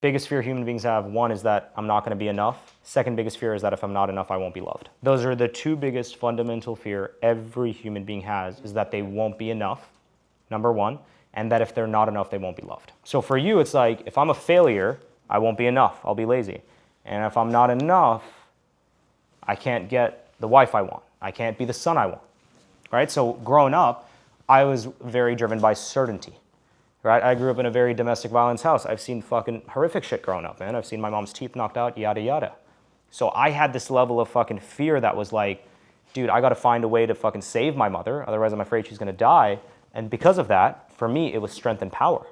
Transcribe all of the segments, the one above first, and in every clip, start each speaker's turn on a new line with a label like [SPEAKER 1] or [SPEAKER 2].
[SPEAKER 1] Biggest fear human beings have, one is that I'm not going to be enough. Second biggest fear is that if I'm not enough, I won't be loved. Those are the two biggest fundamental fear every human being has, is that they won't be enough, number one, and that if they're not enough, they won't be loved. So for you, it's like, if I'm a failure, I won't be enough, I'll be lazy. And if I'm not enough, I can't get the wife I want. I can't be the son I want, right? So growing up, I was very driven by certainty, right? I grew up in a very domestic violence house. I've seen fucking horrific shit growing up, man. I've seen my mom's teeth knocked out, yada, yada. So I had this level of fucking fear that was like, dude, I gotta find a way to fucking save my mother, otherwise I'm afraid she's gonna die. And because of that, for me, it was strength and power.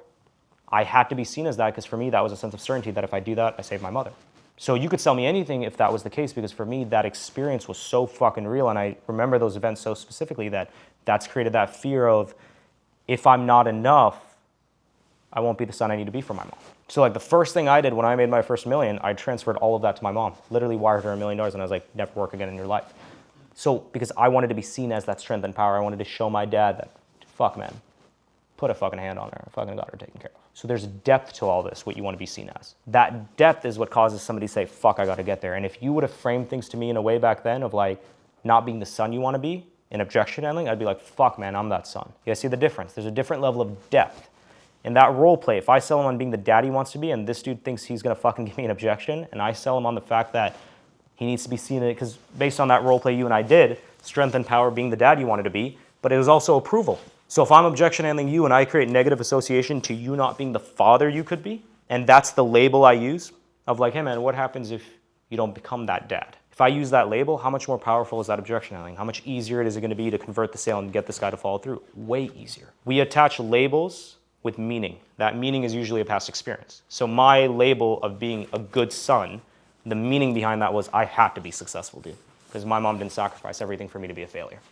[SPEAKER 1] I had to be seen as that because for me, that was a sense of certainty that if I do that, I save my mother. So you could sell me anything if that was the case, because for me, that experience was so fucking real. And I remember those events so specifically that that's created that fear of, if I'm not enough, I won't be the son I need to be for my mom. So like the first thing I did when I made my first million, I transferred all of that to my mom. Literally wired her $1 million and I was like, never work again in your life. So because I wanted to be seen as that strength and power, I wanted to show my dad that, fuck man, put a fucking hand on her. I fucking got her taken care of. So there's depth to all this, what you want to be seen as. That depth is what causes somebody to say, fuck, I got to get there. And if you would have framed things to me in a way back then of like not being the son you want to be in objection handling, I'd be like, fuck man, I'm that son. You guys see the difference? There's a different level of depth. In that role play, if I sell him on being the dad he wants to be and this dude thinks he's going to fucking give me an objection, and I sell him on the fact that he needs to be seen, because based on that role play you and I did, strength and power being the dad you wanted to be, but it was also approval. So if I'm objection handling you and I create negative association to you not being the father you could be, and that's the label I use of like, hey man, what happens if you don't become that dad? If I use that label, how much more powerful is that objection handling? How much easier is it going to be to convert the sale and get this guy to follow through? Way easier. We attach labels with meaning. That meaning is usually a past experience. So my label of being a good son, the meaning behind that was I had to be successful, dude. Because my mom didn't sacrifice everything for me to be a failure.